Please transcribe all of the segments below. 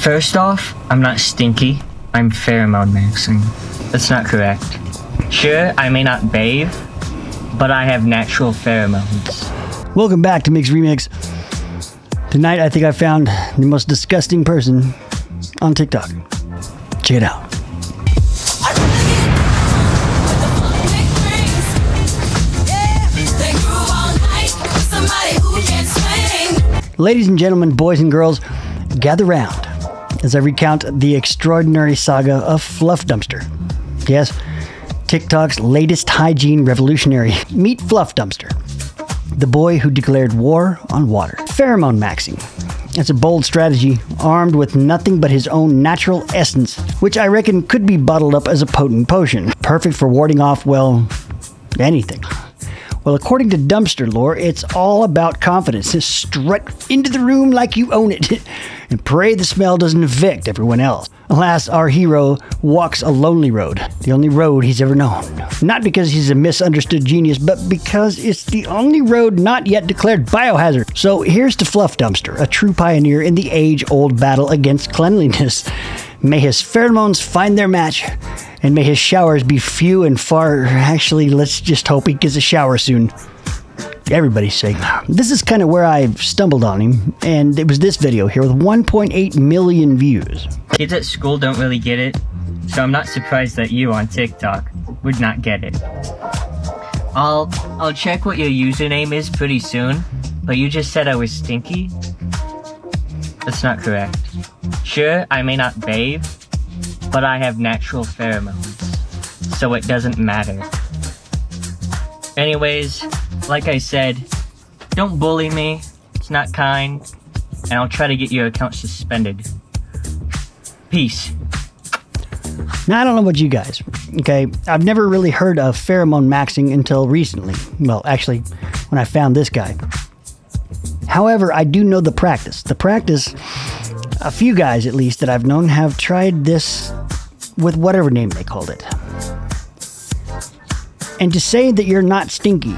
First off, I'm not stinky. I'm pheromone maxing. That's not correct. Sure, I may not bathe, but I have natural pheromones. Welcome back to Mikk's Remix. Tonight, I think I found the most disgusting person on TikTok. Check it out. Ladies and gentlemen, boys and girls, gather round as I recount the extraordinary saga of Fluffdumpster. Yes, TikTok's latest hygiene revolutionary. Meet Fluffdumpster, the boy who declared war on water. Pheromone maxing. It's a bold strategy, armed with nothing but his own natural essence, which I reckon could be bottled up as a potent potion. Perfect for warding off, well, anything. Well, according to dumpster lore, it's all about confidence. Just strut into the room like you own it, and pray the smell doesn't evict everyone else. Alas, our hero walks a lonely road, the only road he's ever known. Not because he's a misunderstood genius, but because it's the only road not yet declared biohazard. So here's to Fluffdumpster, a true pioneer in the age-old battle against cleanliness. May his pheromones find their match, and may his showers be few and far. Actually, let's just hope he gets a shower soon. Everybody's sake. This is kind of where I stumbled on him, and it was this video here with 1.8 million views. Kids at school don't really get it, so I'm not surprised that you on TikTok would not get it. I'll check what your username is pretty soon, but you just said I was stinky? That's not correct. Sure, I may not bathe, but I have natural pheromones, so it doesn't matter. Anyways, like I said, don't bully me, it's not kind, and I'll try to get your account suspended. Peace. Now, I don't know about you guys, okay? I've never really heard of pheromone maxing until recently. Well, actually, when I found this guy. However, I do know the practice. The practice, a few guys at least that I've known have tried this with whatever name they called it. And to say that you're not stinky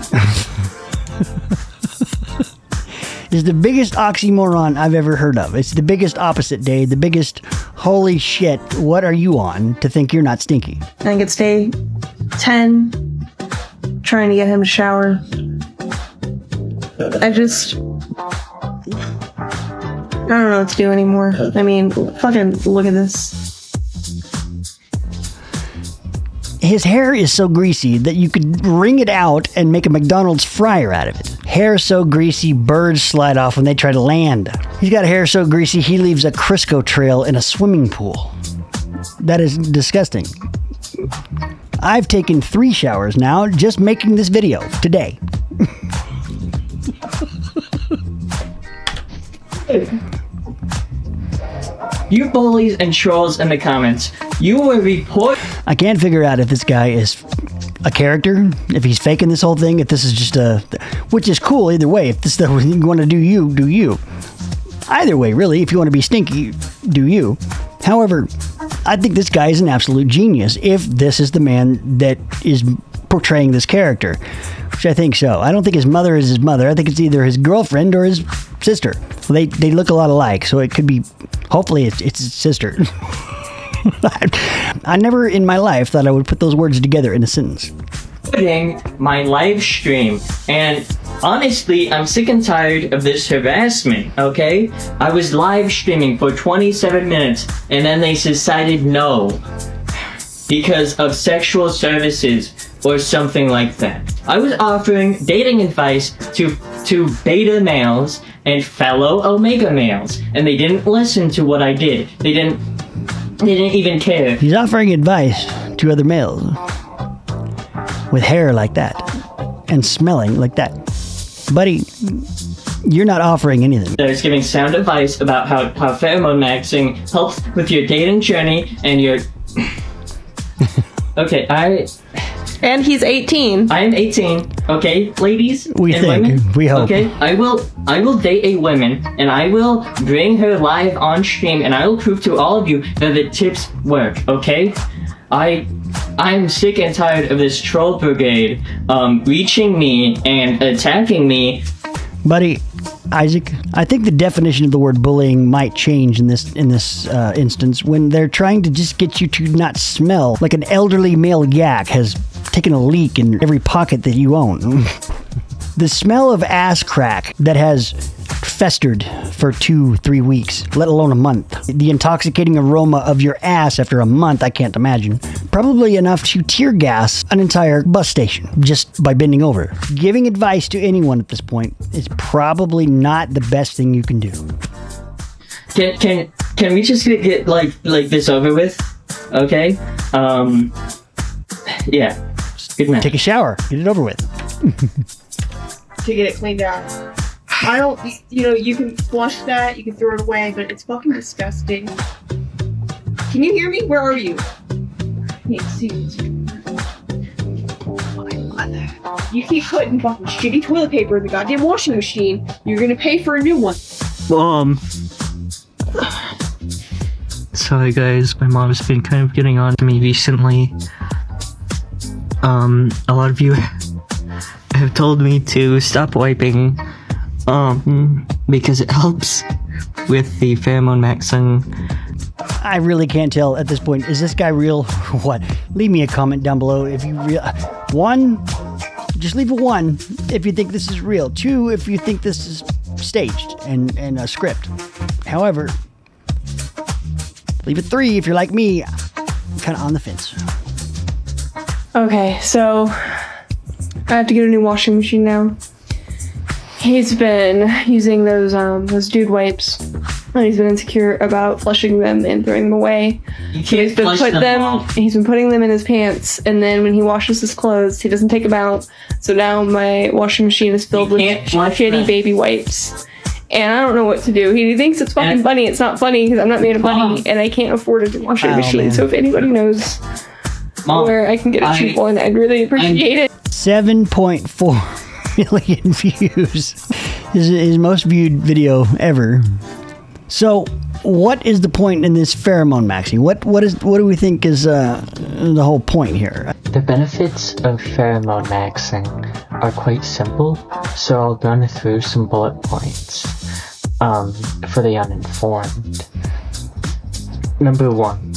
is the biggest oxymoron I've ever heard of. It's the biggest opposite day, the biggest holy shit, what are you on to think you're not stinky? I think it's day 10, trying to get him to shower. I don't know what to do anymore. I mean, fucking look at this. His hair is so greasy that you could wring it out and make a McDonald's fryer out of it. Hair so greasy, birds slide off when they try to land. He's got hair so greasy, he leaves a Crisco trail in a swimming pool. That is disgusting. I've taken 3 showers now just making this video today. You bullies and trolls in the comments, you will report. I can't figure out if this guy is a character, if he's faking this whole thing, if this is just a... Which is cool either way. If this is the you want to do you, do you. Either way, really. If you want to be stinky, do you. However, I think this guy is an absolute genius if this is the man that is portraying this character. Which I think so. I don't think his mother is his mother. I think it's either his girlfriend or his sister. Well, they look a lot alike, so it could be... Hopefully it's his sister. I never in my life thought I would put those words together in a sentence. My live stream, and honestly, I'm sick and tired of this harassment, okay? I was live streaming for 27 minutes, and then they decided no, because of sexual services or something like that. I was offering dating advice to beta males and fellow omega males, and they didn't listen to what I did. They didn't even care. He's offering advice to other males with hair like that and smelling like that. Buddy, you're not offering anything. I was giving sound advice about how pheromone maxing helps with your dating journey and your... Okay, And he's 18. I am 18, okay, ladies we and think, women. we hope. Okay, I will date a woman, and I will bring her live on stream, and I will prove to all of you that the tips work, okay? I'm sick and tired of this troll brigade, reaching me and attacking me. Buddy, Isaac, I think the definition of the word bullying might change in this instance when they're trying to just get you to not smell like an elderly male yak has taken a leak in every pocket that you own. The smell of ass crack that has festered for 2-3 weeks, let alone a month. The intoxicating aroma of your ass after a month, I can't imagine. Probably enough to tear gas an entire bus station just by bending over. Giving advice to anyone at this point is probably not the best thing you can do. Can we just get like this over with? Okay? Yeah. Good night. Take a shower. Get it over with. To get it cleaned out. I don't, you can flush that, you can throw it away, but it's fucking disgusting. Can you hear me? Where are you? I can't see you. My mother. You keep putting fucking shitty toilet paper in the goddamn washing machine. You're gonna pay for a new one. Sorry guys, my mom's been kind of getting on to me recently. A lot of you have told me to stop wiping, because it helps with the pheromone maxing. I really can't tell at this point. Is this guy real or what? Leave me a comment down below if you one, just leave a 1 if you think this is real. 2 if you think this is staged and a script. However, leave it 3 if you're like me, I'm kind of on the fence. Okay, so I have to get a new washing machine now. He's been using those dude wipes, and he's been insecure about flushing them and throwing them away. He's been putting them in his pants, and then when he washes his clothes, he doesn't take them out. So now my washing machine is filled with shitty baby wipes, and I don't know what to do. He thinks it's fucking funny. It's not funny because I'm not made of money, and I can't afford a washing machine. Man. So if anybody knows where I can get a cheap one, I'd really appreciate it. 7.4 million views. His most viewed video ever. So, what is the point in this pheromone maxing? What do we think is the whole point here? The benefits of pheromone maxing are quite simple, so I'll run through some bullet points for the uninformed. Number 1.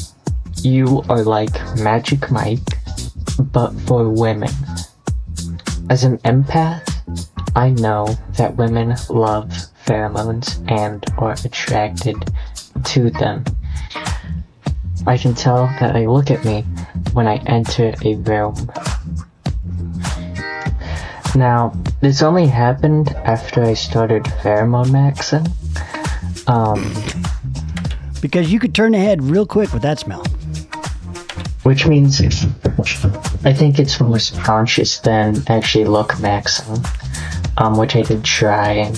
You are like Magic Mike, but for women. As an empath, I know that women love pheromones and are attracted to them. I can tell that they look at me when I enter a room. Now, this only happened after I started pheromone maxing. Because you could turn ahead real quick with that smell. Which means I think it's more subconscious than actually look maxing, which I did try and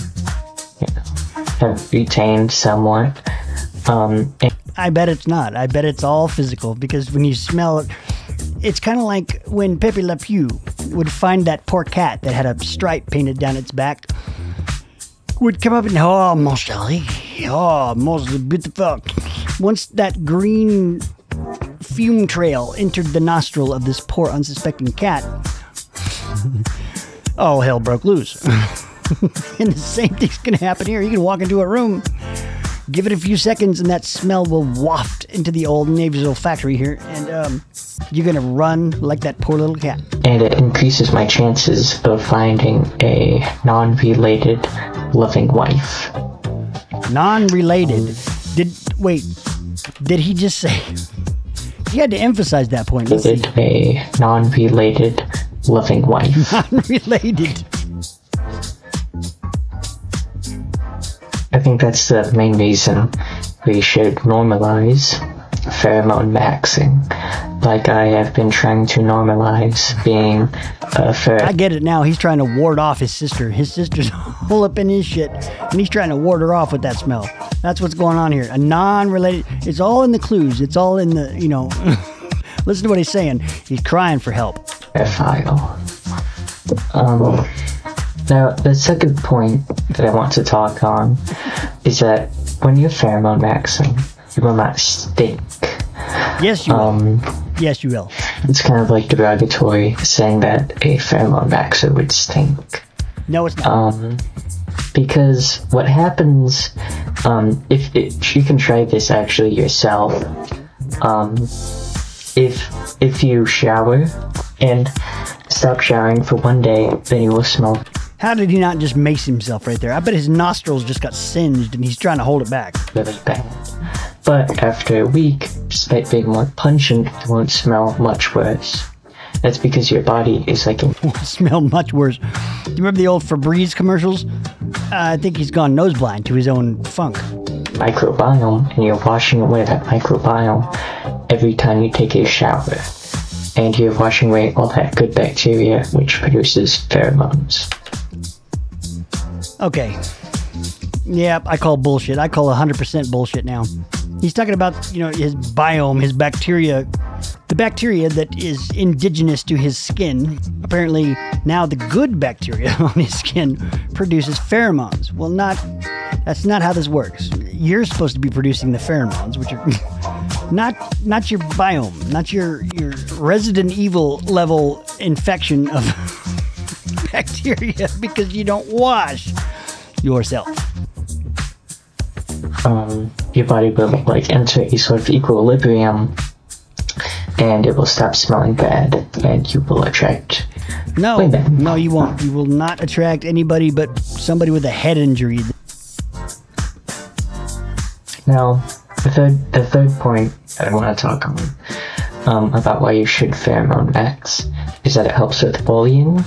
have retained somewhat. I bet it's not. I bet it's all physical, because when you smell it, it's kind of like when Pepe Le Pew would find that poor cat that had a stripe painted down its back. Would come up and, oh, mon chéri, oh, most beautiful. Once that green fume trail entered the nostril of this poor unsuspecting cat, oh, hell broke loose. And the same thing's gonna happen here. You can walk into a room, give it a few seconds, and that smell will waft into the old Navy's olfactory here, and you're gonna run like that poor little cat. And it increases my chances of finding a non-related loving wife. Non-related? Did he just say? You had to emphasize that point. Let's see. A non-related loving wife. Non-related. I think that's the main reason we should normalize pheromone maxing, like I have been trying to normalize being a I get it now. He's trying to ward off his sister. His sister's all up in his shit, and he's trying to ward her off with that smell. That's what's going on here. A non-related... It's all in the clues. It's all in the, Listen to what he's saying. He's crying for help. File. Now, the second point that I want to talk on is that when you're pheromone maxing, you will not stink. Yes, you will. Yes, you will. It's kind of like derogatory saying that a pheromone maxer would stink. No, it's not. Because what happens, if you can try this actually yourself, if you shower and stop showering for one day, then you will smell. How did he not just mace himself right there? I bet his nostrils just got singed and he's trying to hold it back. Really bad. But after a week, despite being more pungent, it won't smell much worse. That's because your body is like It won't smell much worse. Do you remember the old Febreze commercials? I think he's gone noseblind to his own funk. microbiome, and you're washing away that microbiome every time you take a shower. And you're washing away all that good bacteria, which produces pheromones. Okay. Yeah, I call bullshit. I call 100% bullshit now. He's talking about, his biome, his bacteria, the bacteria that is indigenous to his skin. Apparently, now the good bacteria on his skin produces pheromones. Well, that's not how this works. You're supposed to be producing the pheromones, which are not your biome, not your Resident Evil level infection of bacteria because you don't wash yourself. Your body will enter a sort of equilibrium, and it will stop smelling bad, and you will attract women. No, you won't. You will not attract anybody but somebody with a head injury. Now, the third point I want to talk on about why you should pheromone max is that it helps with bullying.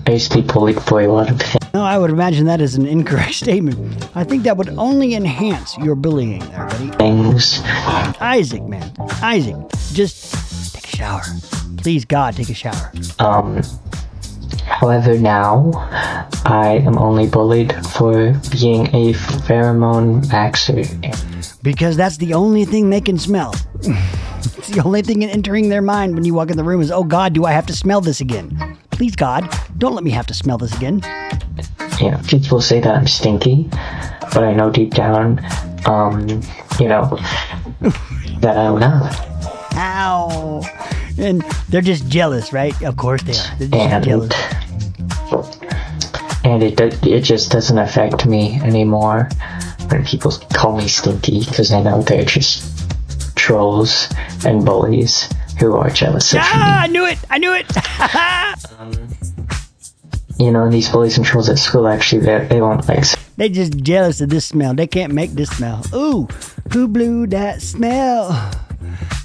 I used to be bullied for a lot of things. No, I would imagine that is an incorrect statement. I think that would only enhance your bullying there, buddy. Isaac, man. Isaac, just take a shower. Please, God, take a shower. However, now, I am only bullied for being a pheromone maxer. Because that's the only thing they can smell. It's the only thing entering their mind when you walk in the room is, oh God, do I have to smell this again? Please, God, don't let me have to smell this again. Kids will say that I'm stinky, but I know deep down, that I'm not. Ow. And they're just jealous, right? Of course they are. They're just jealous. And it just doesn't affect me anymore when people call me stinky, because I know they're just trolls and bullies who are jealous of me. I knew it! These bullies and trolls at school, actually, they won't They just jealous of this smell. They can't make this smell. Ooh, who blew that smell?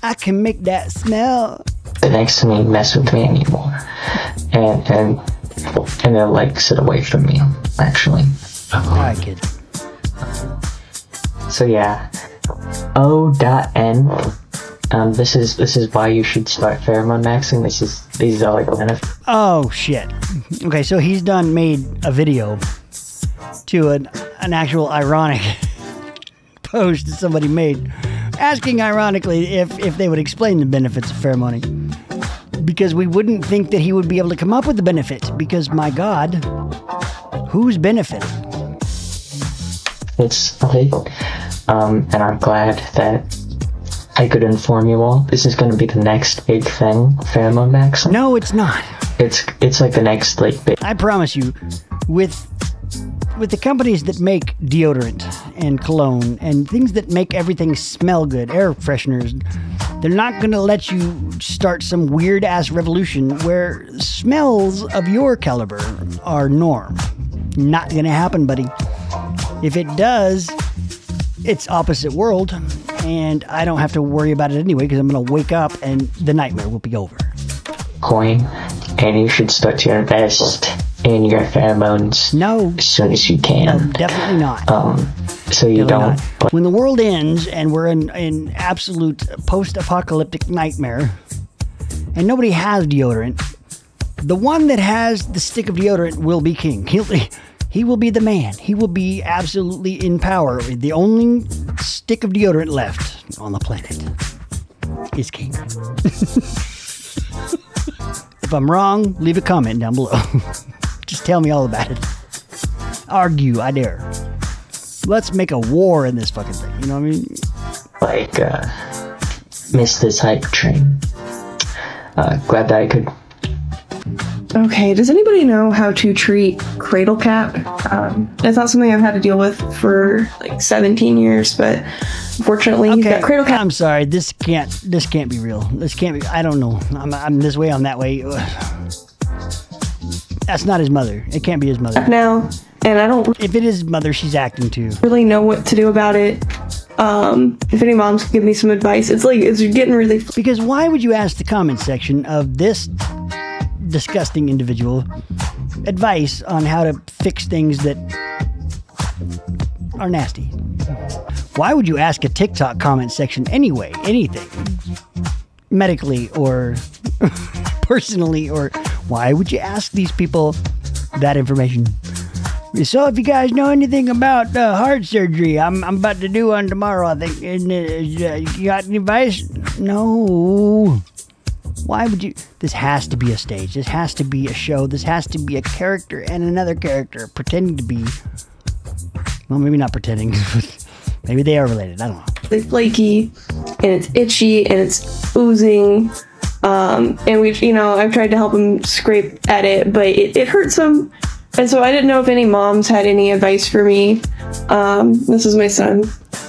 I can make that smell. Sit next to me, mess with me anymore. And they'll, sit away from me, actually. Alright, kid. So yeah, O.N. This is why you should start pheromone maxing. These are benefits. Oh shit. Okay, so he's made a video to an actual ironic post that somebody made, asking ironically if they would explain the benefits of pheromoning. Because we wouldn't think that he would be able to come up with the benefits, because my God, who's benefiting? It's okay. And I'm glad that I could inform you all. This is going to be the next big thing, pheromone maxing. No, it's not. It's like the next big. I promise you, with the companies that make deodorant and cologne and things that make everything smell good, air fresheners, they're not going to let you start some weird ass revolution where smells of your caliber are norm. Not going to happen, buddy. If it does, it's opposite world, and I don't have to worry about it anyway because I'm going to wake up and the nightmare will be over. Coin, and you should start to invest in your pheromones. No. As soon as you can. No, definitely not. So you don't. When the world ends and we're in absolute post-apocalyptic nightmare, and nobody has deodorant, the one that has the stick of deodorant will be king. He will be the man. He will be absolutely in power. The only stick of deodorant left on the planet is king. If I'm wrong, leave a comment down below. Just tell me all about it. Argue, I dare. Let's make a war in this fucking thing. You know what I mean? Missed this hype train. Glad that I could Okay, does anybody know how to treat cradle cap? It's not something I've had to deal with for like 17 years, but unfortunately, he's got cradle cap. I'm sorry, this can't be real. This can't be. I don't know. I'm this way. I'm that way. That's not his mother. It can't be his mother. Now, and I don't. If it is his mother, she's acting too. Really know what to do about it. If any moms can give me some advice, it's getting really. Because why would you ask the comment section of this disgusting individual advice on how to fix things that are nasty? Why would you ask a TikTok comment section anyway? Anything. Medically or personally, or why would you ask these people that information? So if you guys know anything about heart surgery, I'm about to do one tomorrow, I think. You got any advice? No. Why would you? This has to be a stage. This has to be a show. This has to be a character and another character pretending to be. Well, maybe not pretending. Maybe they are related. I don't know. It's flaky, and it's itchy, and it's oozing. And I've tried to help him scrape at it, but it hurts him. And so I didn't know if any moms had any advice for me. This is my son.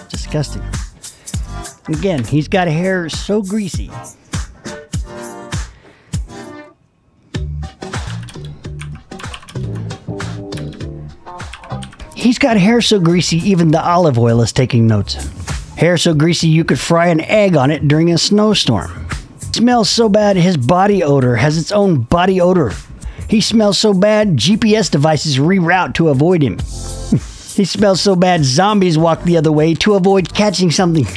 Disgusting. Again, he's got hair so greasy. He's got hair so greasy, even the olive oil is taking notes. Hair so greasy you could fry an egg on it during a snowstorm. Smells so bad, his body odor has its own body odor. He smells so bad, GPS devices reroute to avoid him. He smells so bad, zombies walk the other way to avoid catching something.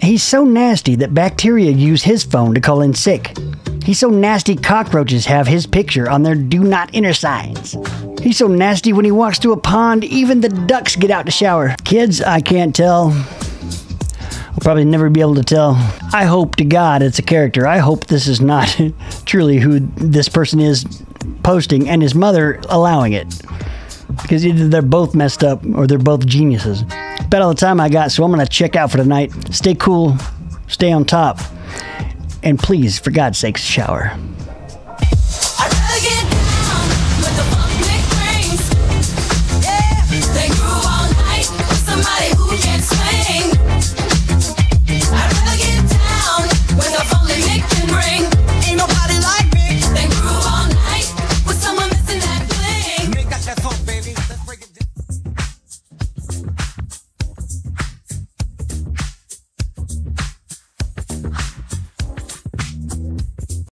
He's so nasty that bacteria use his phone to call in sick. He's so nasty cockroaches have his picture on their do not enter signs. He's so nasty when he walks to a pond, even the ducks get out to shower. Kids, I can't tell. I'll probably never be able to tell. I hope to God it's a character. I hope this is not truly who this person is posting and his mother allowing it. Because either they're both messed up or they're both geniuses. About all the time I got, so I'm going to check out for tonight. Stay cool, stay on top, and please, for God's sakes, shower.